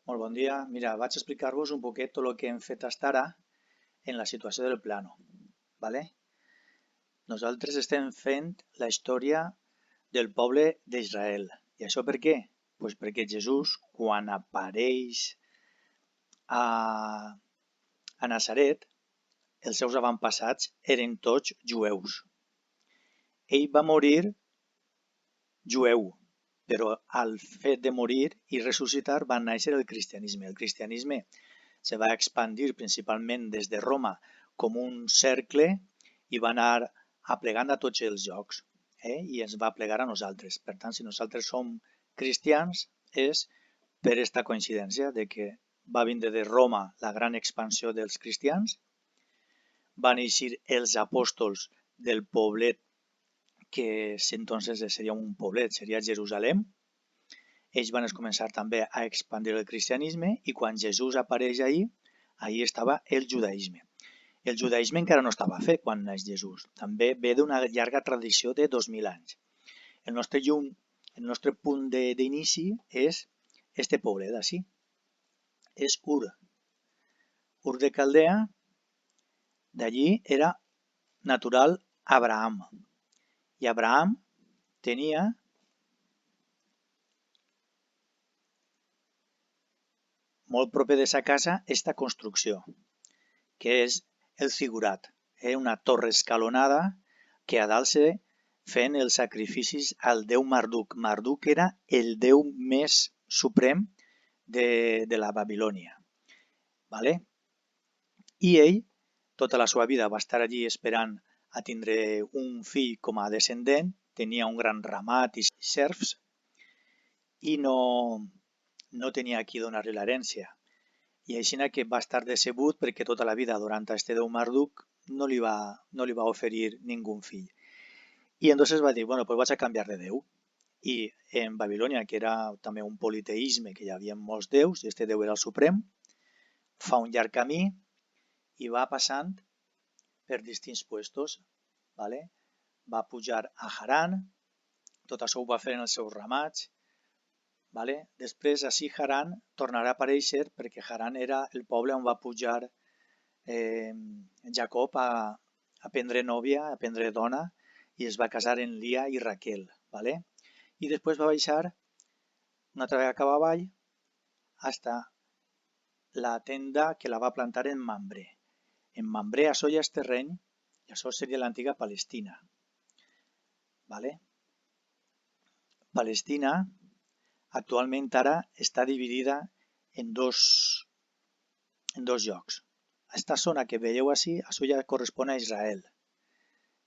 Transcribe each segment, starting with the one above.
Molt bon dia. Mira, vaig explicar-vos un poquet tot el que hem fet fins ara en la situació del plano. ¿Vale? Nosaltres estem fent la història del poble d'Israel. I això per què? Pues perquè Jesús, quan apareix a Nazaret, els seus avantpassats eren tots jueus. Ell va morir jueu, però al fet de morir i ressuscitar va néixer el cristianisme. El cristianisme se va expandir principalment des de Roma com un cercle i va anar aplegant a tots els llocs i ens va plegar a nosaltres. Per tant, si nosaltres som cristians és per aquesta coincidència de que va vindre de Roma la gran expansió dels cristians, van eixir els apòstols del poblet que entonces seria un poblet, seria Jerusalem. Ells van començar també a expandir el cristianisme i quan Jesús apareix ahí estava el judaïsme. El judaïsme encara no estava fet quan naix Jesús. També ve d'una llarga tradició de 2000 anys. El nostre punt d'inici és este poble d'ací. És Ur. Ur de Caldea, d'allí era natural Abraham. I Abraham tenia molt proper de sa casa esta construcció, que és el zigurat, una torre escalonada que a dalt se fent els sacrificis al déu Marduk. Marduk era el déu més suprem de la Babilònia. Vale? I ell, tota la seva vida, va estar allí esperant a tindre un fill com a descendent, tenia un gran ramat i serfs i no tenia a qui donar-li l'herència. I així que va estar decebut perquè tota la vida durant este déu Marduk no li va oferir ningú fill. I entonces va dir, bueno, pues vaig a canviar de déu. I en Babilònia, que era també un politeisme, que hi havia molts déus, i este déu era el suprem, fa un llarg camí i va passant per distints puestos. ¿Vale? Va pujar a Haran, tot això ho va fer en els seus ramats. ¿Vale? Després, així Haran tornarà a aparèixer perquè Haran era el poble on va pujar Jacob a prendre nòvia, a prendre dona, i es va casar en Lia i Raquel. ¿Vale? I després va baixar una altra vegada cap avall fins a la tenda que la va plantar en Mambré. En Mambré això ja és terreny i això seria l'antiga Palestina. ¿Vale? Palestina actualment ara està dividida en dos llocs. Aquesta zona que veieu així, això ja correspon a Israel.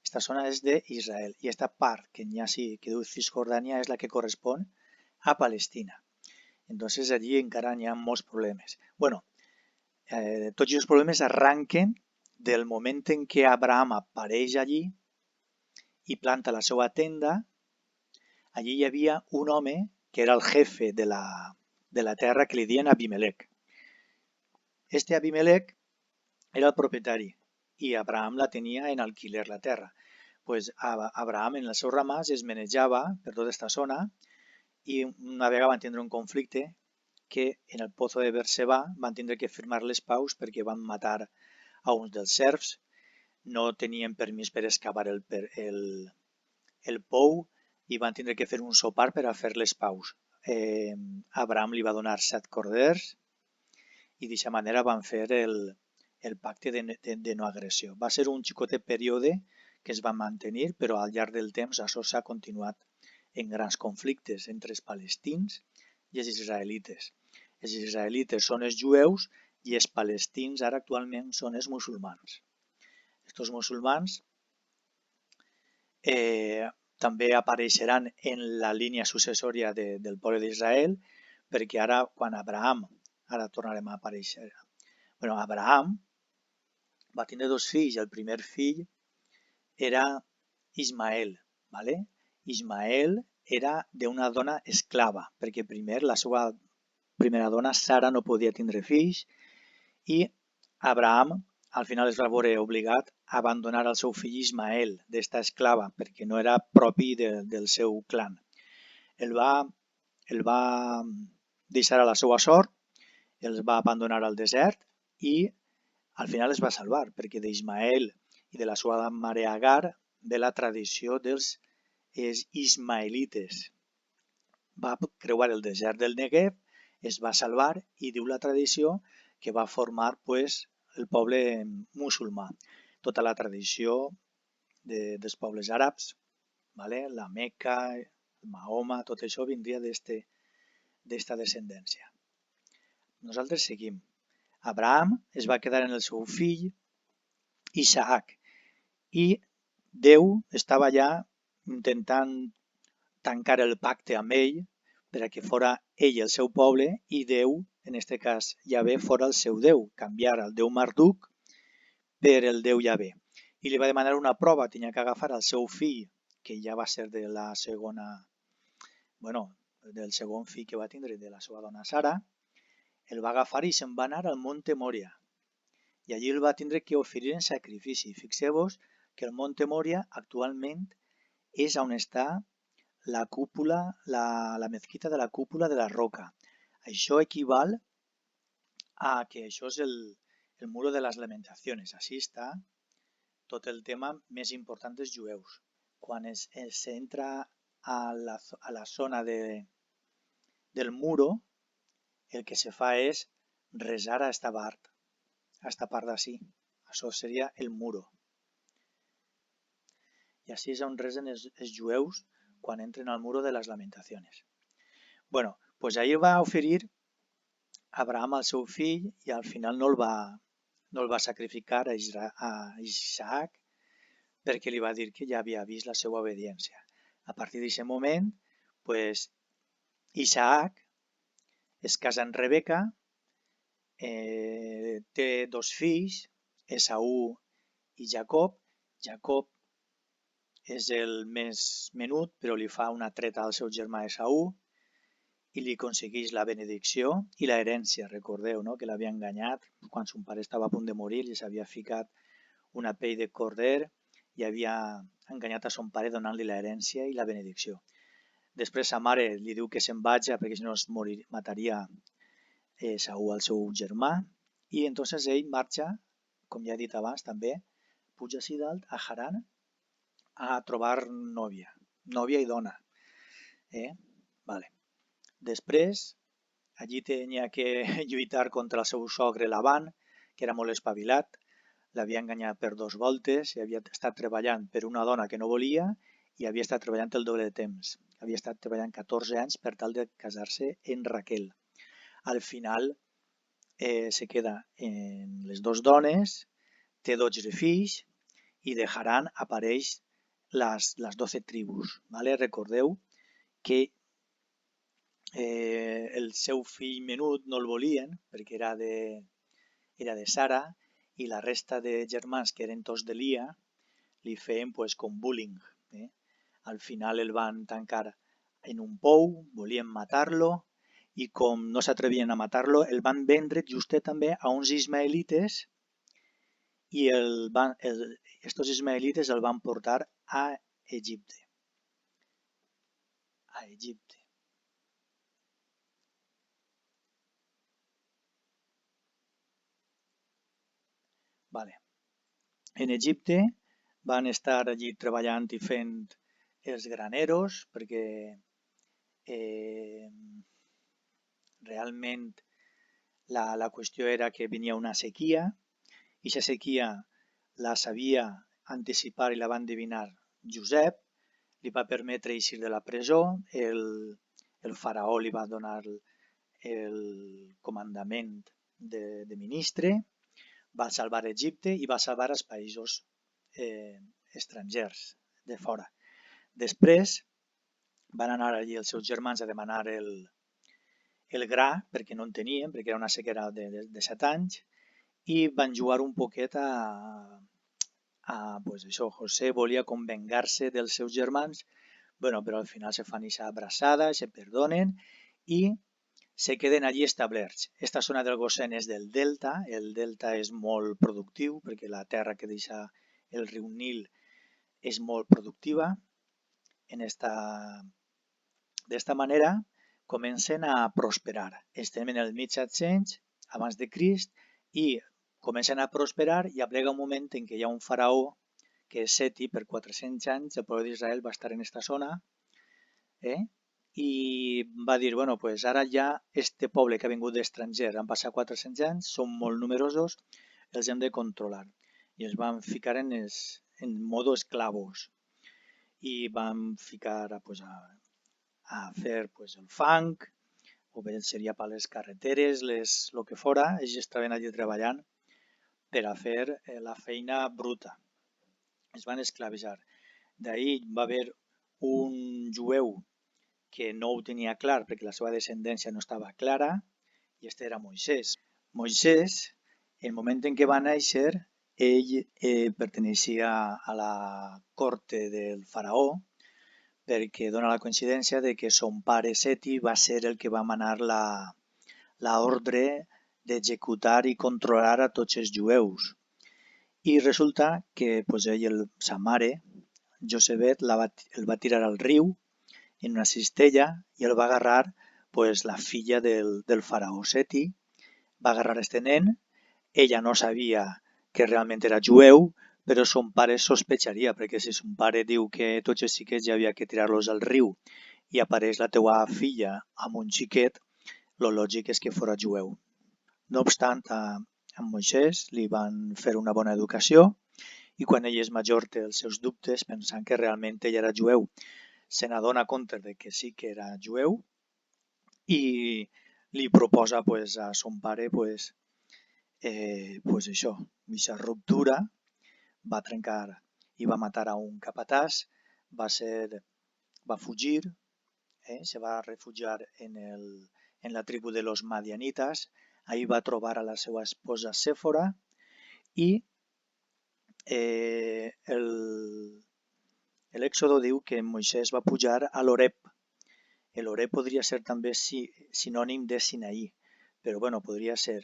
Aquesta zona és d'Israel i aquesta part que hi ha així, que diu Cisjordània, és la que correspon a Palestina. Entonces allí encara hi ha molts problemes. Bueno, tots els problemes arranquen del moment en què Abraham apareix allí i planta la seva tenda. Allí hi havia un home que era el jefe de la terra que li diuen Abimelec. Este Abimelec era el propietari i Abraham la tenia en alquiler la terra. Pues Abraham en els seus ramats es manejava per tota aquesta zona i una vegada van tindre un conflicte que en el pozo de Berseba van tindre que firmar les paus perquè van matar a uns dels serfs, no tenien permís per excavar el pou i van tindre que fer un sopar per a fer les paus. Abraham li va donar 7 corders i d'aquesta manera van fer el pacte de no agressió. Va ser un xicotet període que es va mantenir, però al llarg del temps això s'ha continuat en grans conflictes entre els palestins i els israelites. Els israelites són els jueus i els palestins ara actualment són els musulmans. Estos musulmans també apareixeran en la línia successòria del poble d'Israel perquè ara quan Abraham, ara tornarem a aparèixer, Abraham va tindre 2 fills. El primer fill era Ismael. ¿Vale? Ismael era d'una dona esclava perquè primer la seva primera dona, Sara, no podia tindre fills i Abraham al final es va veure obligat a abandonar el seu fill Ismael d'esta esclava perquè no era propi del seu clan. El va deixar a la seva sort els va abandonar al desert i al final es va salvar, perquè d'Ismael i de la seva mare Agar ve la tradició dels ismaelites. Va creuar el desert del Negev, es va salvar i diu la tradició que va formar el poble musulmà. Tota la tradició dels pobles àrabs, la Meca, Mahoma, tot això vindria d'esta descendència. Nosaltres seguim. Abraham es va quedar en el seu fill Isaac i Déu estava allà intentant tancar el pacte amb ell per a que fora ell el seu poble i Déu, en aquest cas Yahvé, fora el seu Déu, canviar el Déu Marduk per el Déu Yahvé. I li va demanar una prova, tenia que agafar el seu fill, que ja va ser de la segona, del segon fill que va tindre de la seva dona Sara, el va agafar i se'n va anar al Monte Moria. I allí el va tindre que oferir en sacrifici. Fixeu-vos que el Monte Moria actualment és on està la cúpula, la mezquita de la cúpula de la roca. Això equival a que això és el muro de les lamentacions. Així està tot el tema més important dels jueus. Quan s'entra a la zona del muro, el que se fa és resar a esta part d'ací. Això seria el muro. I així és on resen els jueus quan entren al muro de les lamentacions. Doncs ahir va oferir Abraham al seu fill i al final no el va sacrificar a Isaac perquè li va dir que ja havia vist la seva obediència. A partir d'aquest moment, Isaac es casa amb Rebeca, té 2 fills, Esaú i Jacob. Jacob és el més menut, però li fa una treta al seu germà Esaú i li aconsegueix la benedicció i la herència. Recordeu, no?, que l'havia enganyat quan son pare estava a punt de morir i s'havia ficat una pell de corder i havia enganyat a son pare donant-li la herència i la benedicció. Després sa mare li diu que se'n vagi perquè si no es mataria Esaú al seu germà i entonces ell marxa, com ja he dit abans també, puja així dalt a Haran a trobar nòvia i dona. Després, allí tenia que lluitar contra el seu sogre Laban, que era molt espavilat, l'havia enganyat per 2 voltes i havia estat treballant per una dona que no volia i havia estat treballant el doble de temps. Havia estat treballant 14 anys per tal de casar-se amb Raquel. Al final se queda en les 2 dones, té 12 fills i de Haran apareix les 12 tribus. Recordeu que el seu fill menut no el volien perquè era de Sara i la resta de germans que eren tots de Lia li feien com bullying. Al final el van tancar en un pou, volien matar-lo i com no s'atrevien a matar-lo el van vendre justet també a uns ismaelites i estos ismaelites el van portar a Egipte. En Egipte van estar allí treballant i fent els graneros perquè realment la qüestió era que venia una sequia i aquesta sequia la sabia anticipar i la va endevinar Josep, li va permetre eixir de la presó, el faraó li va donar el comandament de ministre, va salvar Egipte i va salvar els països estrangers de fora. Després van anar allí els seus germans a demanar el gra perquè no en tenien, perquè era una sequera de 7 anys i van jugar un poquet això. José volia vengar-se dels seus germans, però al final se fan aquesta abraçada, se perdonen i se queden allí establerts. Esta zona del Gosén és del delta, el delta és molt productiu perquè la terra que deixa el riu Nil és molt productiva. D'esta manera comencen a prosperar. Estem en el 1700 abans de Crist i comencen a prosperar i aplega un moment en què hi ha un faraó que és Seti. Per 400 anys el poble d'Israel va estar en aquesta zona, i va dir, bueno, pues ara ja este poble que ha vingut d'estranger, han passat 400 anys, són molt numerosos, els hem de controlar. I es van ficar en modo esclavos i van ficar a fer el fang, o bé seria per les carreteres, el que fora, ells estaven allí treballant per a fer la feina bruta. Es van esclavitzar. D'ahir va haver un jueu que no ho tenia clar perquè la seva descendència no estava clara, i este era Moisès. Moisès, el moment en què va néixer, ell perteneixia a la corte del faraó, perquè dona la coincidència de que son pare Seti va ser el que va manar l'ordre d'executar i controlar a tots els jueus. I resulta que ell, sa mare, Josebet, el va tirar al riu en una cistella i el va agarrar la filla del faraó Seti, va agarrar este nen, ella no sabia que realment era jueu, però son pare sospecharia, perquè si son pare diu que tots els xiquets ja havia que tirar-los al riu i apareix la teua filla amb un xiquet, lo lògic és que fora jueu. No obstant, a Moisès li van fer una bona educació i quan ell és major té els seus dubtes pensant que realment ell era jueu. Se n'adona compte de que sí que era jueu i li proposa a son pare això, aquesta ruptura. Va trencar i va matar a un capatàs, va fugir, se va refugiar en la tribu de los madianitas, ahí va trobar a la seva esposa Sèfora i l'Èxodo diu que Moisès va pujar a l'Oreb. L'Oreb podria ser també sinònim de Sinaí, però podria ser.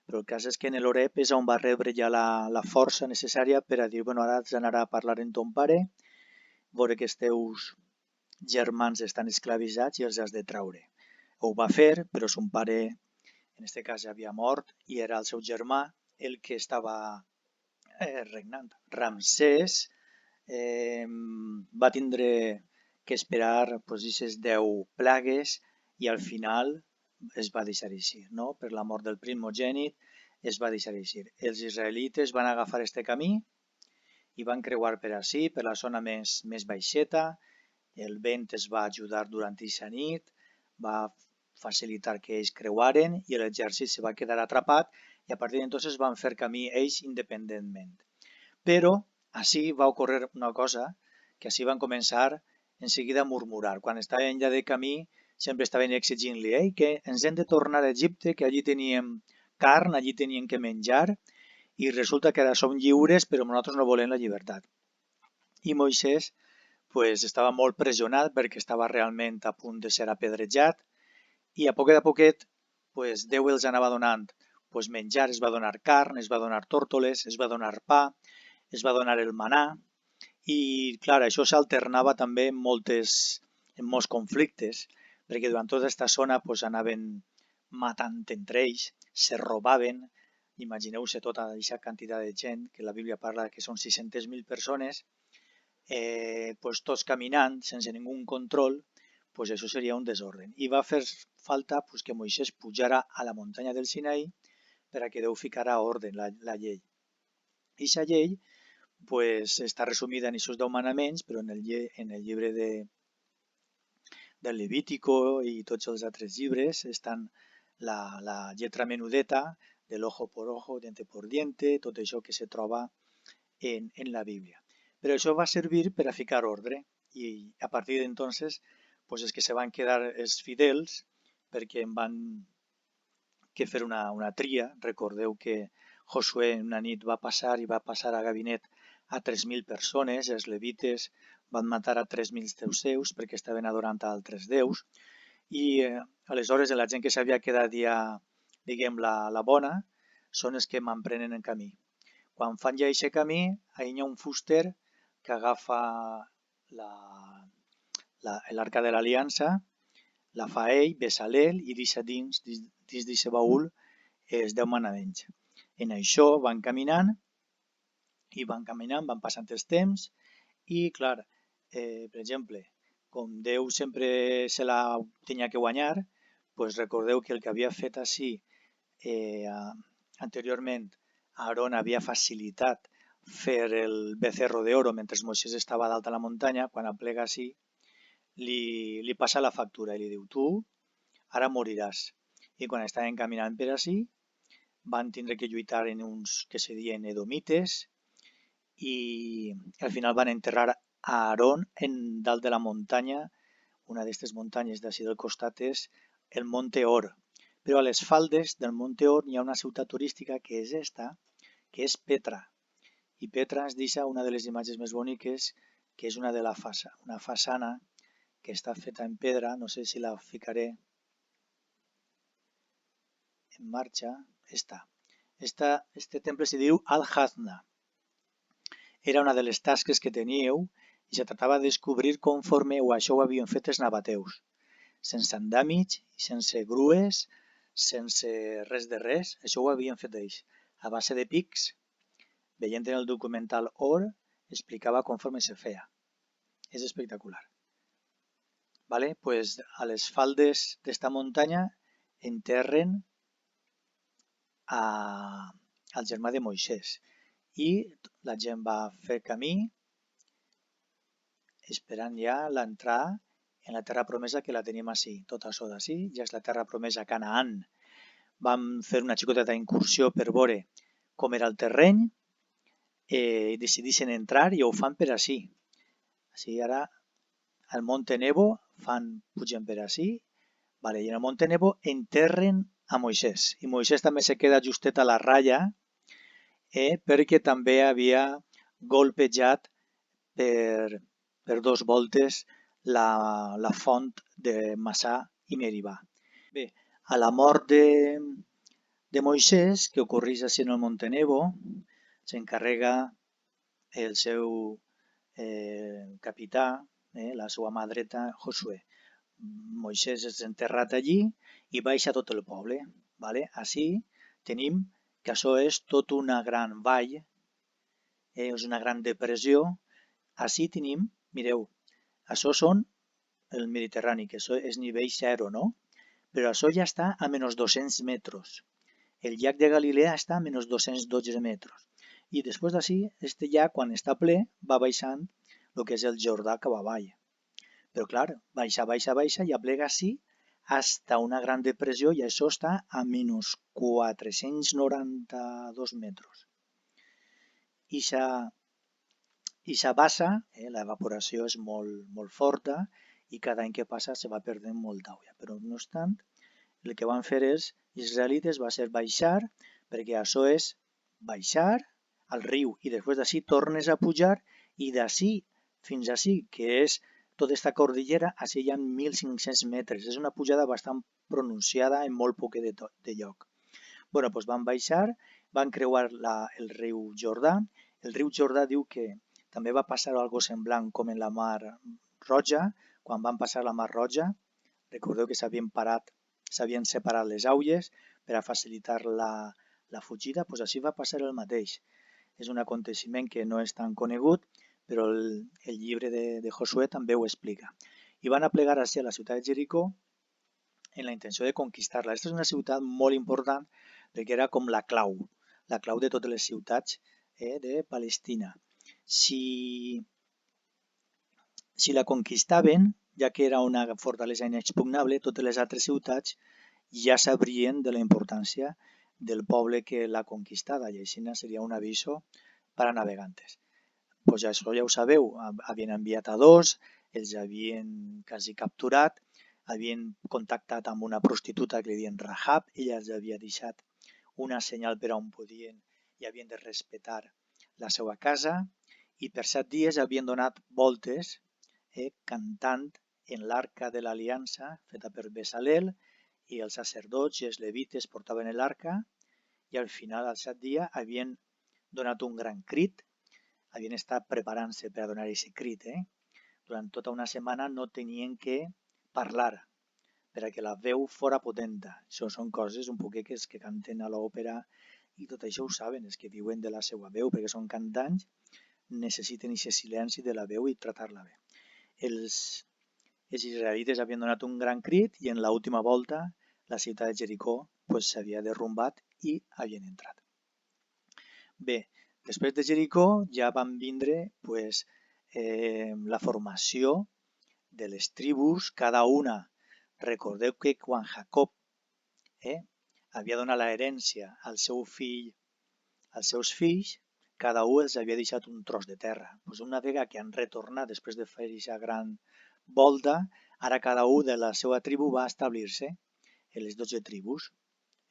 Però el cas és que en l'Oreb és on va rebre ja la força necessària per a dir, ara has d'anar a parlar amb ton pare, veure que els teus germans estan esclavitzats i els has de traure. Ho va fer, però son pare, en aquest cas, ja havia mort i era el seu germà el que estava regnant. Ramsès va tindre que esperar aquestes 10 plagues i al final es va deixar així, no? Per la mort del primogènit es va deixar així. Els israelites van agafar este camí i van creuar per ací, per la zona més baixeta. El vent es va ajudar durant aquesta nit, va facilitar que ells creuaren i l'exèrcit se va quedar atrapat i a partir d'entonces van fer camí ells independentment. Però així va ocórrer una cosa, que així van començar en seguida a murmurar. Quan estaven ja de camí sempre estaven exigint-li que ens hem de tornar a Egipte, que allí teníem carn, allí teníem que menjar i resulta que ara som lliures però nosaltres no volem la llibertat. I Moisès estava molt pressionat perquè estava realment a punt de ser apedrejat i a poquet Déu els anava donant menjar, es va donar carn, es va donar tórtoles, es va donar pa, es va donar el manà i clar, això s'alternava també en molts conflictes perquè durant tota aquesta zona anaven matant entre ells, se robaven. Imagineu-se tota aquesta quantitat de gent, que la Bíblia parla que són 600.000 persones, tots caminant sense ningú control, això seria un desordre. I va fer falta que Moisès pujara a la muntanya del Sinaí per a que Déu ficara ordre, la llei. Aquesta llei està resumida en aquests 10 manaments, però en el llibre del Levítico i tots els altres llibres estan la lletra menudeta de l'ojo por ojo, diente por diente, tot això que se troba en la Bíblia. Però això va servir per a ficar ordre i a partir d'entonces els que se van quedar els fidels perquè en van que fer una tria. Recordeu que Josué una nit va passar a gabinet a 3.000 persones, els levites van matar a 3.000 déus seus perquè estaven adorant a altres déus i aleshores la gent que s'havia quedat ja, diguem, la bona, són els que m'emprenen en camí. Quan fan ja aquest camí, hi ha un fuster que agafa l'arca de l'aliança, la fa ell, Besalel, i deixa dins d'aquest baúl els 10 manaments. En això van caminant, van passant els temps, i clar, per exemple, com Déu sempre se la tenia que guanyar, doncs recordeu que el que havia fet així anteriorment, Aaron havia facilitat fer el becerro d'oro mentre Moisès estava dalt a la muntanya. Quan aplega així, li passa la factura i li diu: tu ara moriràs. I quan estaven caminant per així, van tindre que lluitar en uns que se diuen edomites, i al final van enterrar a Aaron en dalt de la muntanya. Una d'aquestes muntanyes d'ací del costat és el Monte Or. Però a les faldes del Monte Or hi ha una ciutat turística que és esta, que és Petra. I Petra ens deixa una de les imatges més boniques, que és una façana que està feta en pedra. No sé si la ficaré en marxa. Este temple se diu Al-Hazna. Era una de les tasques que teníeu i se tractava de descobrir conforme això ho havien fet els nabateus, sense andàmig, sense grues, sense res de res. Això ho havien fet ells a base de pics. Veient en el documental Or, explicava conforme se feia. És espectacular. Vale? Pues a les faldes d'esta muntanya enterren al germà de Moisès, i la gent va fer camí esperant ja l'entrada en la terra promesa, que la tenim així. Tot això d'ací ja és la terra promesa, Canaan. Vam fer una xicoteta incursió per veure com era el terreny, i decideixen entrar i ho fan per així. Així ara al Monte Nebo pugen per així, vale, i en el Monte Nebo enterren a Moisès, i Moisès també se queda justet a la ratlla, perquè també havia golpejat per 2 voltes la font de Massà i Meribà. Bé, a la mort de Moisès, que ocorreix així en el Monte Nebo, s'encarrega el seu capità, la seva mà dreta, Josué. Moisès és enterrat allí i baixa tot el poble. Vale? Així tenim que això és tot una gran vall, és una gran depressió. Així tenim, mireu, això són el Mediterrani, que això és nivell 0, no? Però això ja està a menys 200 metres. El llac de Galilea està a menys 212 metres. I després d'ací, este llac, quan està ple, va baixant el que és el Jordà cap avall. Però clar, baixa i aplega així hasta una gran depressió, i això està a menys 492 metres. Ixa bassa, l'evaporació és molt forta, i cada any que passa se va perdent molt d'aigua. Però no obstant, el que van fer els israelites va ser baixar, perquè això és baixar al riu i després d'ací tornes a pujar, i d'ací fins ací, que és tota aquesta cordillera, així hi ha 1.500 metres. És una pujada bastant pronunciada en molt poc de lloc. Bueno, doncs van baixar, van creuar el riu Jordà. El riu Jordà diu que també va passar algo semblant com en la Mar Roja. Quan van passar la Mar Roja, recordeu que s'havien separat les aigües per a facilitar la fugida, doncs així va passar el mateix. És un aconteixement que no és tan conegut, però el llibre de Josué també ho explica. I van aplegar així a la ciutat de Jericó en la intenció de conquistar-la. Aquesta és una ciutat molt important perquè era com la clau de totes les ciutats de Palestina. Si la conquistaven, ja que era una fortalesa inexpugnable, totes les altres ciutats ja sabrien de la importància del poble que l'ha conquistada, i així seria un aviso per a navegantes. Pues això ja ho sabeu, havien enviat a 2, els havien quasi capturat, havien contactat amb una prostituta que li diuen Rahab, ella els havia deixat una senyal per on podien i havien de respectar la seva casa, i per 7 dies havien donat voltes cantant en l'arca de l'aliança feta per Bezalel, i els sacerdots i els levites portaven l'arca, i al final, al 7 dia, havien donat un gran crit. Havien estat preparant-se per a donar aquest crit. Durant tota una setmana no tenien que parlar, per a que la veu fora potenta. Això són coses un poquet que els que canten a l'òpera i tot això ho saben, els que viuen de la seva veu, perquè són cantants, necessiten aquest silenci de la veu i tratar-la bé. Els israelites havien donat un gran crit i en l'última volta la ciutat de Jericó s'havia derrumbat i havien entrat. Bé, després de Jericó ja van vindre la formació de les tribus, cada una. Recordeu que quan Jacob havia donat l'herència als seus fills, cada un els havia deixat un tros de terra. Una vegada que han retornat després de fer aquesta gran volta, ara cada un de la seva tribu va establir-se en les 12 tribus.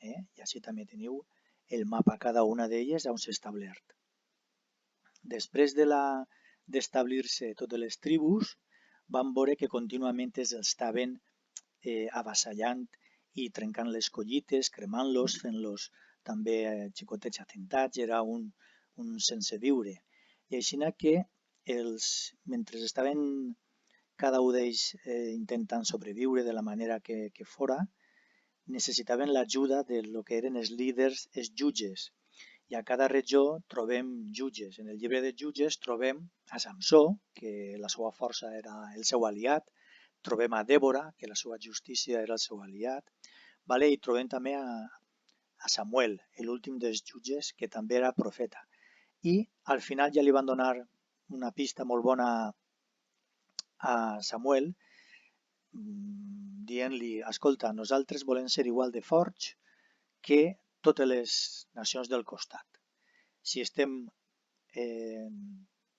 I així també teniu el mapa, cada una d'elles on s'ha establert. Després d'establir-se totes les tribus, van veure que contínuament els estaven avassallant i trencant les collites, cremant-los, fent-los també xicotets atemptats, era un sense viure. I així que mentre estaven cada un d'ells intentant sobreviure de la manera que fora, necessitaven l'ajuda del que eren els líders, els jutges. I a cada regió trobem jutges. En el llibre de jutges trobem a Samsó, que la seva força era el seu aliat, trobem a Dèbora, que la seva justícia era el seu aliat, i trobem també a Samuel, l'últim dels jutges, que també era profeta. I al final ja li van donar una pista molt bona a Samuel, dient-li, escolta, nosaltres volem ser igual de forts que totes les nacions del costat. Si estem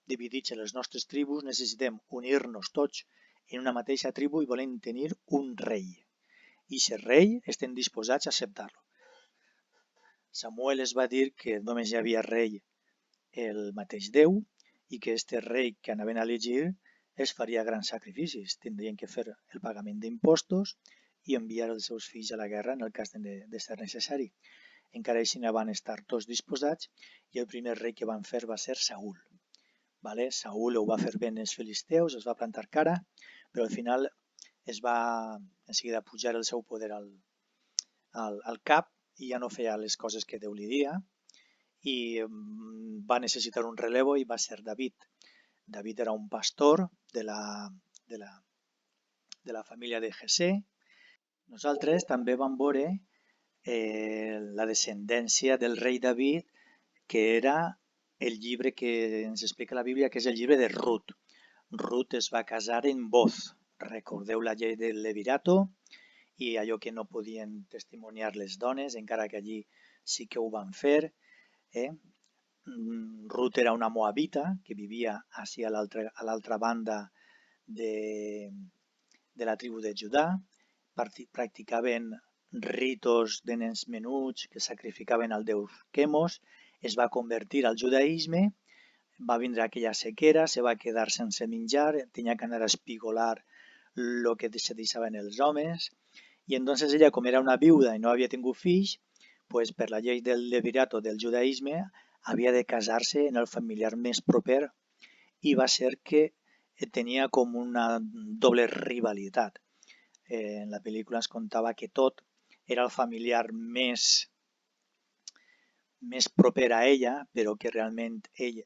dividits en les nostres tribus, necessitem unir-nos tots en una mateixa tribu i volem tenir un rei. I aquest rei estem disposats a acceptar-lo. Samuel es va dir que només hi havia rei el mateix Déu i que aquest rei que anaven a elegir es faria grans sacrificis. Tindrien que fer el pagament d'impostos i enviar els seus fills a la guerra en el cas de ser necessari. Encara així van estar tots disposats i el primer rei que van fer va ser Saül. Saül ho va fer bé els filisteus, es va plantar cara, però al final es va en seguida pujar el seu poder al cap i ja no feia les coses que Déu li dia i va necessitar un relevo i va ser David. David era un pastor de la família de Jessé. Nosaltres també vam veure la descendència del rei David, que era el llibre que ens explica la Bíblia, que és el llibre de Rut. Rut es va casar en Boz. Recordeu la llei del Levirato i allò que no podien testimoniar les dones, encara que allí sí que ho van fer. Rut era una moabita que vivia a l'altra banda de la tribu de Judà. Practicaven ritos de nens menuts que sacrificaven al déu Quemos. Es va convertir al judaïsme, va vindre aquella sequera, se va quedar sense menjar, tenia que anar a espigolar el que se deixaven els homes. I entonces ella, com era una viuda i no havia tingut fills, per la llei del levirato del judaïsme, havia de casar-se en el familiar més proper i va ser que tenia com una doble rivalitat. En la pel·lícula es contava que tot era el familiar més proper a ella, però que realment ell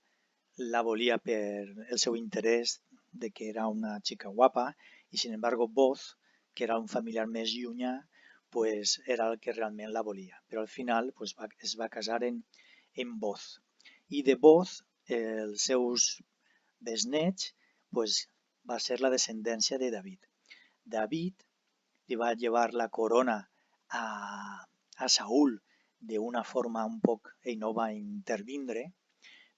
la volia per el seu interès de que era una xica guapa i, sin embargo, Boz, que era un familiar més llunyà, era el que realment la volia. Però al final es va casar en Boz. I de Boz, els seus besnets, va ser la descendència de David. David li va llevar la corona a Saúl d'una forma un poc, ell no va intervindre,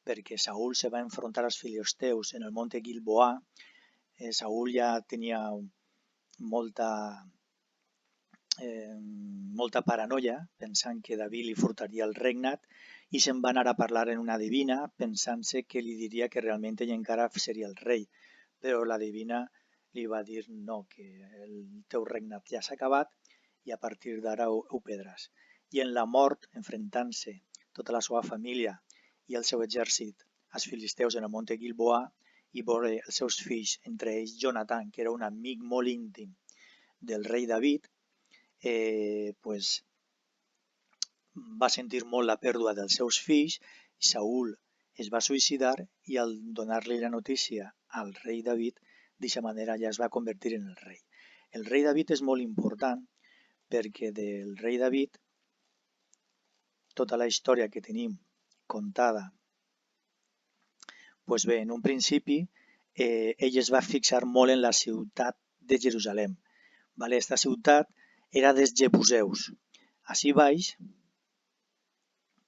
perquè Saúl se va enfrontar als filisteus en el monte Gilboà. Saúl ja tenia molta paranoia, pensant que David li furtaria el regnat, i se'n va anar a parlar en una divina, pensant-se que li diria que realment ell encara seria el rei. Però la divina li va dir no, que el teu regnat ja s'ha acabat i a partir d'ara ho perdràs. I en la mort, enfrontant-se tota la seva família i el seu exèrcit als filisteus en el monte Gilboà i veure els seus fills, entre ells Jonatan, que era un amic molt íntim del rei David, pues, va sentir molt la pèrdua dels seus fills i Saül es va suïcidar i al donar-li la notícia al rei David, d'aquesta manera ja es va convertir en el rei. El rei David és molt important perquè del rei David, tota la història que tenim contada, pues bé, en un principi ell es va fixar molt en la ciutat de Jerusalem. Esta ciutat era dels jebuseus. Ací baix,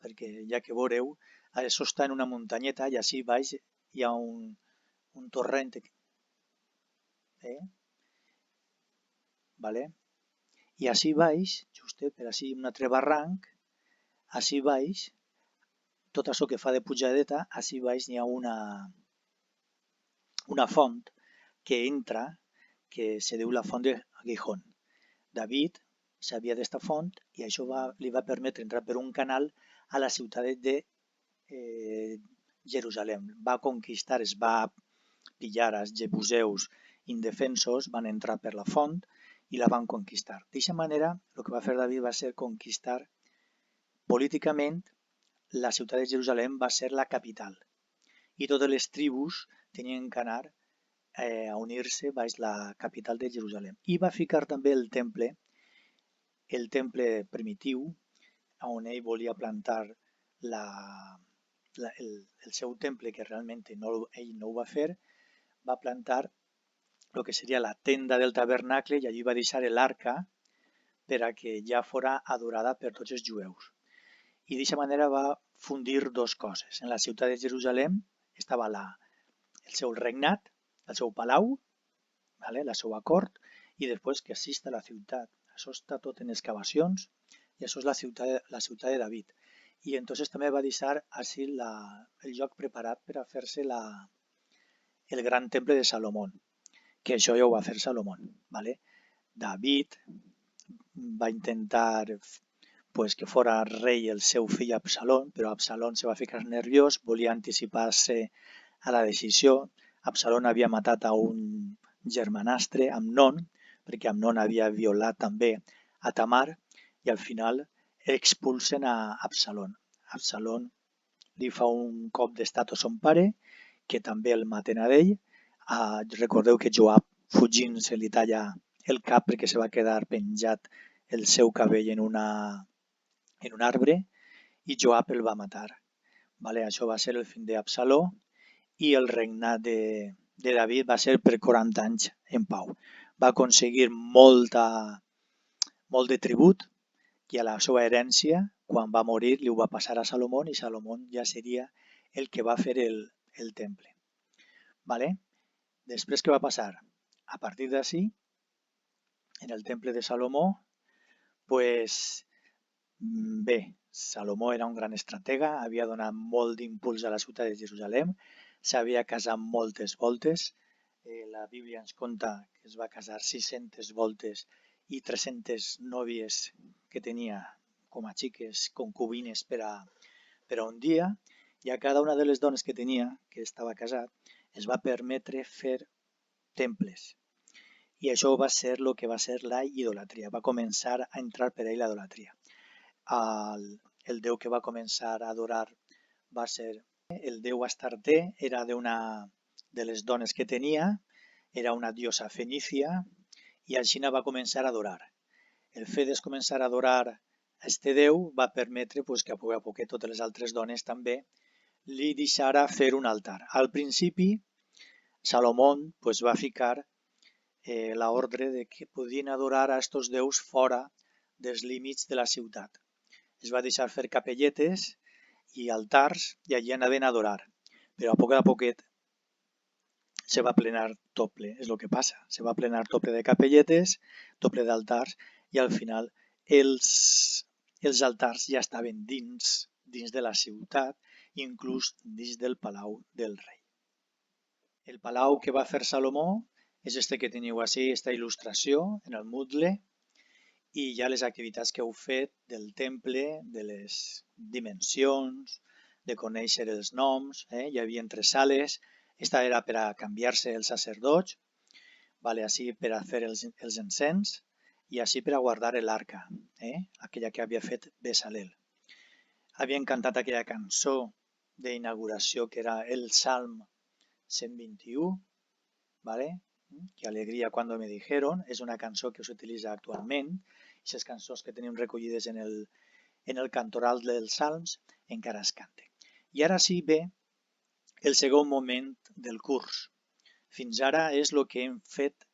perquè ja que veureu, això està en una muntanyeta i ací baix hi ha un torrent. I ací baix, justet per ací un altre barranc, ací baix, tot això que fa de pujadeta, ací baix hi ha una font que entra, que se diu la font de Gijón. David sabia d'esta font i això li va permetre entrar per un canal a la ciutat de Jerusalem. Va conquistar, es va pillar als jebuseus indefensos, van entrar per la font i la van conquistar. D'aquesta manera, el que va fer David va ser conquistar políticament la ciutat de Jerusalem, va ser la capital. I totes les tribus tenien que anar a unir-se baix la capital de Jerusalem. I va ficar també el temple primitiu, on ell volia plantar el seu temple, que realment ell no ho va fer, va plantar el que seria la tenda del tabernacle i allí va deixar l'arca per a que ja fora adorada per tots els jueus. I d'aquesta manera va fundir dues coses. En la ciutat de Jerusalem estava el seu regnat, el seu palau, la seva cort, i després que així està la ciutat. Això està tot en excavacions i això és la ciutat de David. I entonces també va deixar així el lloc preparat per a fer-se el gran temple de Salomó, que això ja ho va fer Salomó. David va intentar que fora rei el seu fill Absalom, però Absalom se va ficar nerviós, volia anticipar-se a la decisió. Absalom havia matat a un germanastre, Amnon, perquè Amnon havia violat també a Tamar, i al final expulsen a Absalom. Absalom li fa un cop d'estat a son pare, que també el maten a ell. Recordeu que Joab, fugint, se li talla el cap perquè se va quedar penjat el seu cabell en un arbre, i Joab el va matar. Això va ser el fin d'Absalom i el regnat de David va ser per 40 anys en pau. Va aconseguir molt de tribut i a la seva herència, quan va morir, li ho va passar a Salomó i Salomó ja seria el que va fer el temple. Després, què va passar? A partir d'ací, en el temple de Salomó, Salomó era un gran estratega, havia donat molt d'impuls a la ciutat de Jerusalem, s'havia casat moltes voltes. La Bíblia ens conta que es va casar 600 voltes i 300 nòvies que tenia com a xiques, concubines per a un dia, i a cada una de les dones que tenia, que estava casat, es va permetre fer temples. I això va ser el que va ser la idolatria. Va començar a entrar per ell l'idolatria. El déu que va començar a adorar va ser el déu Astarté, era d'una de les dones que tenia, era una diosa fenícia, i així va començar a adorar. El fet de començar a adorar a aquest déu va permetre que a poc a poc totes les altres dones també li deixara fer un altar. Al principi, Salomó va ficar l'ordre de que podien adorar a aquests déus fora dels límits de la ciutat. Es va deixar fer capelletes i altars i allí anaven a adorar. Però a poquet se va plenar doble, és el que passa. Se va plenar doble de capelletes, doble d'altars, i al final els altars ja estaven dins de la ciutat, inclús dins del palau del rei. El palau que va fer Salomó és este que teniu així, aquesta il·lustració en el Moodle, i ja les activitats que heu fet del temple, de les dimensions, de conèixer els noms, hi havia 3 sales, esta era per a canviar-se els sacerdots. vale, així per a fer els encens i així per a guardar l'arca, aquella que havia fet Bezalel. Havien cantat aquella cançó d'inauguració que era el Salm 121, ¿vale? Que alegria cuando me dijeron, és una cançó que s'utilitza actualment, aquestes cançons que tenim recollides en el cantoral dels Salms encara es canten. I ara sí ve el segon moment del curs. Fins ara és el que hem fet,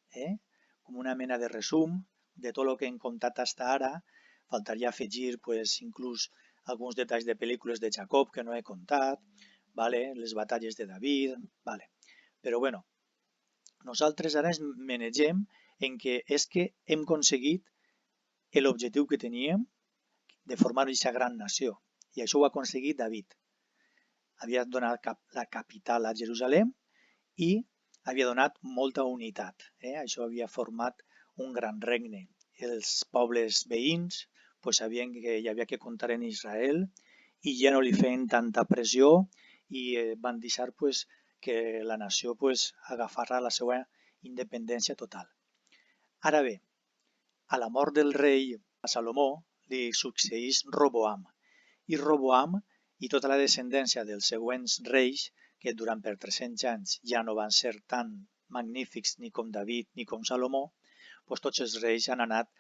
com una mena de resum de tot el que hem contat fins ara. Faltaria afegir inclús alguns detalls de pel·lícules de Jacob que no he contat, vale? Les batalles de David, vale. Però bueno, nosaltres ara ens manegem en que és que hem aconseguit l'objectiu que teníem de formar aquesta gran nació. I això ho ha aconseguit David. Havia donat la capital a Jerusalem i havia donat molta unitat. Això havia format un gran regne. Els pobles veïns sabien que hi havia que comptar en Israel i ja no li feien tanta pressió i van deixar que la nació agafara la seva independència total. Ara bé, a la mort del rei Salomó li succeeix Roboam. I Roboam i tota la descendència dels següents reis, que durant per 300 anys ja no van ser tan magnífics ni com David ni com Salomó, tots els reis han anat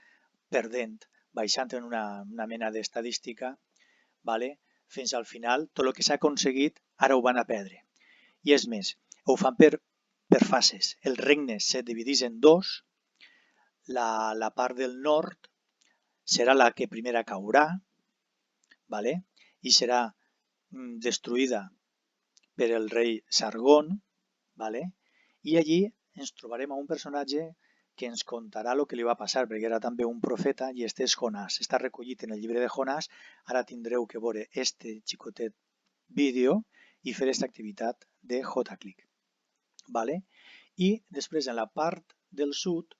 perdent, baixant en una mena d'estadística, fins al final tot el que s'ha aconseguit ara ho van a perdre. I és més, ho fan per fases. El regne se divideix en dos, la part del nord serà la que primera caurà, i serà destruïda per el rei Sargón, i allí ens trobarem a un personatge que ens contarà el que li va passar, perquè era també un profeta, i este és Jonàs. Està recollit en el llibre de Jonàs. Ara tindreu que veure este xicotet vídeo i fer aquesta activitat de JClick. I després en la part del sud,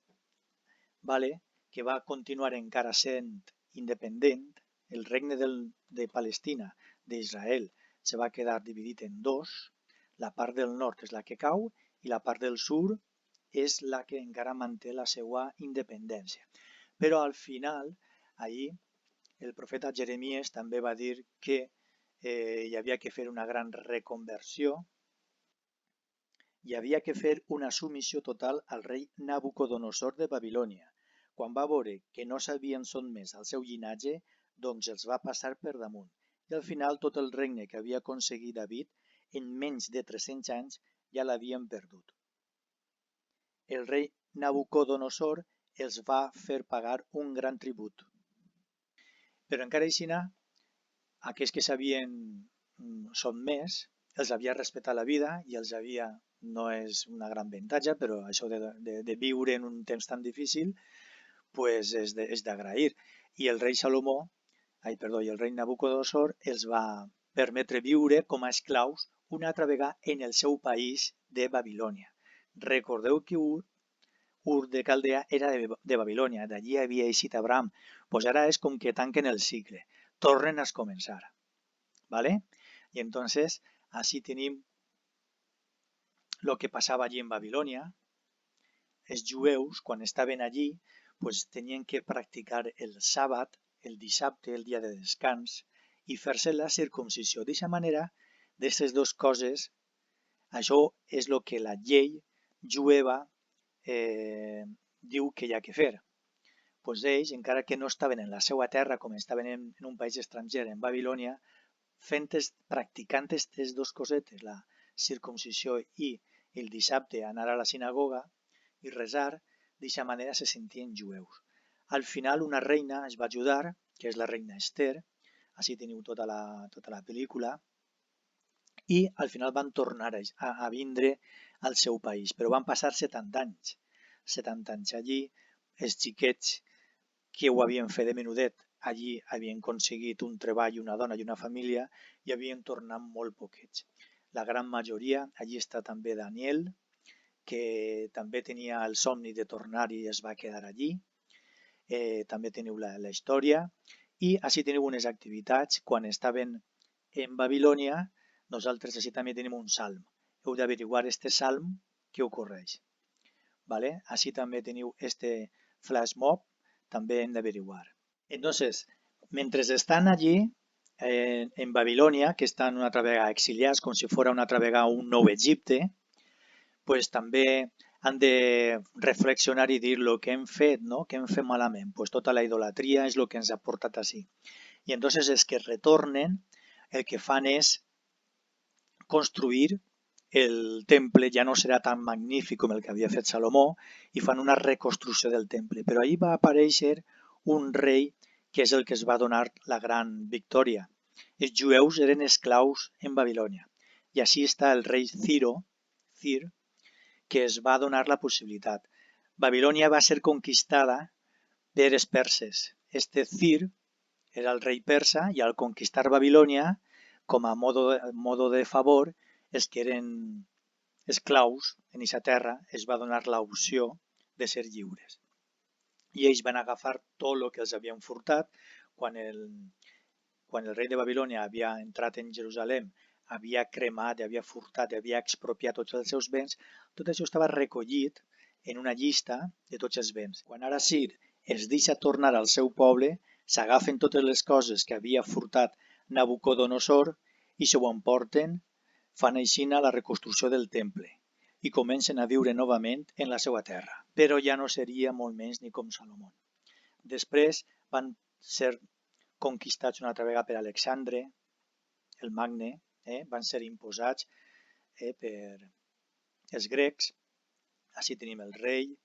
que va continuar encara sent independent, el regne de Palestina, d'Israel, se va quedar dividit en dos. La part del nord és la que cau i la part del sud és la que encara manté la seva independència. Però al final, ahir, el profeta Jeremies també va dir que hi havia que fer una gran reconversió, hi havia que fer una submissió total al rei Nabucodonosor de Babilònia. Quan va veure que no s'havien sotmès al seu llinatge, doncs els va passar per damunt. I al final tot el regne que havia aconseguit David, en menys de 300 anys, ja l'havien perdut. El rei Nabucodonosor els va fer pagar un gran tribut. Però encara així, aquells que s'havien sotmès els havia respectat la vida i els havia, no és una gran avantatge, però això de viure en un temps tan difícil és d'agrair. I el rei Nabucodonosor els va permetre viure com a esclaus una altra vegada en el seu país de Babilònia. Recordeu que Ur de Caldea era de Babilònia, d'allí havia eixit Abraham. Ara és com que tanquen el cicle, tornen a començar. I entonces, així tenim el que passava allí en Babilònia. Els jueus, quan estaven allí, tenien que practicar el sàbat, el dissabte, el dia de descans, i fer-se la circumcisió. D'aquesta manera, d'aquestes dues coses, això és el que la llei jueva diu que hi ha que fer. Ells, encara que no estaven en la seva terra, com estaven en un país estranger, en Babilònia, practicant aquestes dues cosetes, la circumcisió i el dissabte anar a la sinagoga i resar, d'aquesta manera se sentien jueus. Al final una reina es va ajudar, que és la reina Esther, així teniu tota la pel·lícula, i al final van tornar a vindre al seu país, però van passar 70 anys. 70 anys allí, els xiquets que ho havien fet de menudet, allí havien aconseguit un treball, una dona i una família, i havien tornat molt poquets. La gran majoria, allí està també Daniel, que també tenia el somni de tornar i es va quedar allí. També teniu la història. I així teniu unes activitats. Quan estaven en Babilònia, nosaltres així també tenim un salm. Heu d'averiguar este salm què ocorreix. ¿vale? Així també teniu este flash mob, també hem d'averiguar. Entonces, mentre estan allí, en Babilònia, que estan una altra vegada exiliats, com si fos una altra vegada un nou Egipte, pues també han de reflexionar i dir el que hem fet, no? Que hem fet malament. Pues tota la idolatria és el que ens ha portat així. I entonces els que retornen el que fan és construir el temple, ja no serà tan magnífic com el que havia fet Salomó, i fan una reconstrucció del temple. Però ahir va aparèixer un rei que és el que es va donar la gran victòria. Els jueus eren esclaus en Babilònia. I així està el rei Cir, que es va donar la possibilitat. Babilònia va ser conquistada per els perses. Este Cir era el rei persa i al conquistar Babilònia, com a modo de favor, els que eren esclaus en aquesta terra es va donar l'opció de ser lliures. I ells van agafar tot el que els havien furtat. Quan el rei de Babilònia havia entrat en Jerusalem, havia cremat, havia furtat, havia expropiat tots els seus béns, tot això estava recollit en una llista de tots els béns. Quan ara Cir es deixa tornar al seu poble, s'agafen totes les coses que havia furtat Nabucodonosor i s'ho emporten, fan així la reconstrucció del temple i comencen a viure novament en la seva terra. Però ja no seria molt menys ni com Salomó. Després van ser conquistats una altra vegada per Alexandre, el Magne, van ser imposats per els grecs. Així tenim el rei,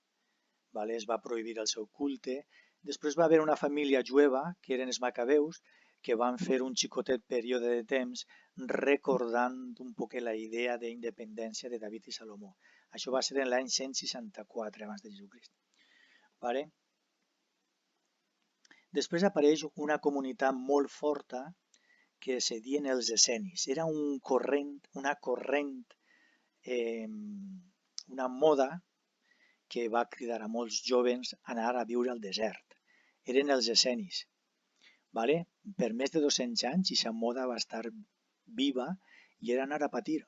es va prohibir el seu culte. Després va haver una família jueva, que eren els macabeus, que van fer un xicotet període de temps recordant un poc la idea d'independència de David i Salomó. Això va ser en l'any 164 abans de Jesucrist. Després apareix una comunitat molt forta que se dien els essenis. Era una moda que va cridar a molts jovens a anar a viure al desert. Eren els essenis. Per més de 200 anys aquesta moda va estar viva i era anar a patir.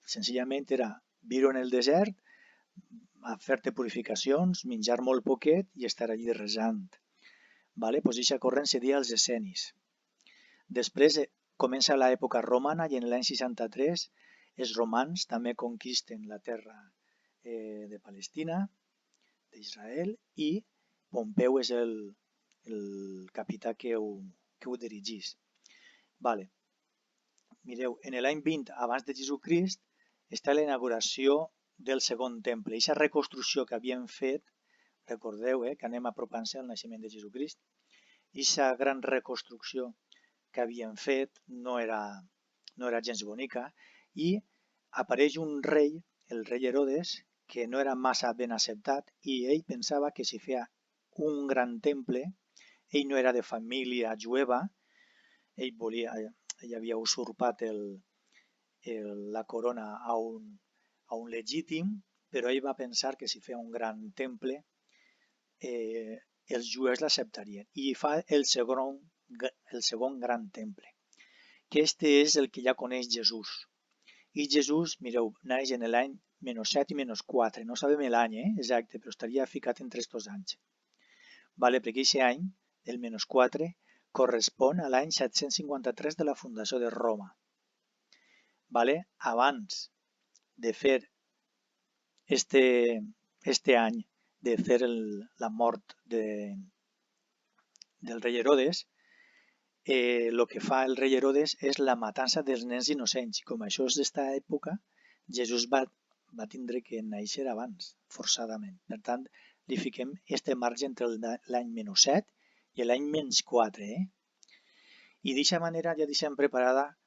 Senzillament era viure en el desert, a fer-te purificacions, menjar molt poquet i estar allí resant. Aquesta corrent se deia els essenis. Després comença l'època romana i en l'any 63 els romans també conquisten la terra de Palestina, d'Israel, i Pompeu és el capità que ho dirigís. Mireu, en l'any 20 abans de Jesucrist està la inauguració del segon temple. Aquesta reconstrucció que havien fet, recordeu que anem apropant-se al naixement de Jesucrist, aquesta gran reconstrucció que havien fet no era gens bonica i apareix un rei, el rei Herodes, que no era massa ben acceptat i ell pensava que si feia un gran temple, ell no era de família jueva, ell havia usurpat la corona a un legítim, però ell va pensar que si feia un gran temple els jueus l'acceptarien i fa el segon gran temple, que este és el que ja coneix Jesús. I Jesús, mireu, naix en l'any -7 i -4, no sabem l'any exacte, però estaria ficat entre aquests anys. Perquè aquest any, el -4, correspon a l'any 753 de la fundació de Roma. Abans de fer este any, de fer la mort del rei Herodes, el que fa el rei Herodes és la matança dels nens innocents. I com això és d'esta època, Jesús va tindre que néixer abans, forçadament. Per tant, li fiquem este marge entre l'any -7 i l'any -4. I d'aquesta manera ja deixem preparada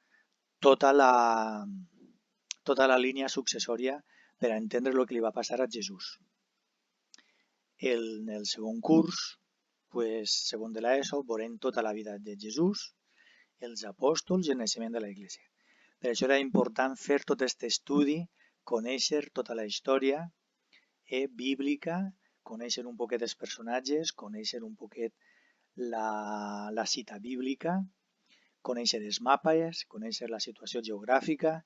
tota la línia successòria per a entendre el que li va passar a Jesús. En el segon curs, segon de l'ESO, veurem tota la vida de Jesús, els apòstols i el naixement de l'Església. Per això era important fer tot aquest estudi, conèixer tota la història bíblica, conèixer un poquet els personatges, conèixer un poquet la cita bíblica, conèixer els mapes, conèixer la situació geogràfica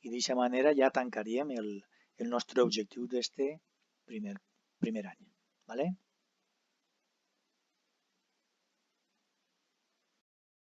i d'aquesta manera ja tancaríem el nostre objectiu d'este primer any. ¿Vale?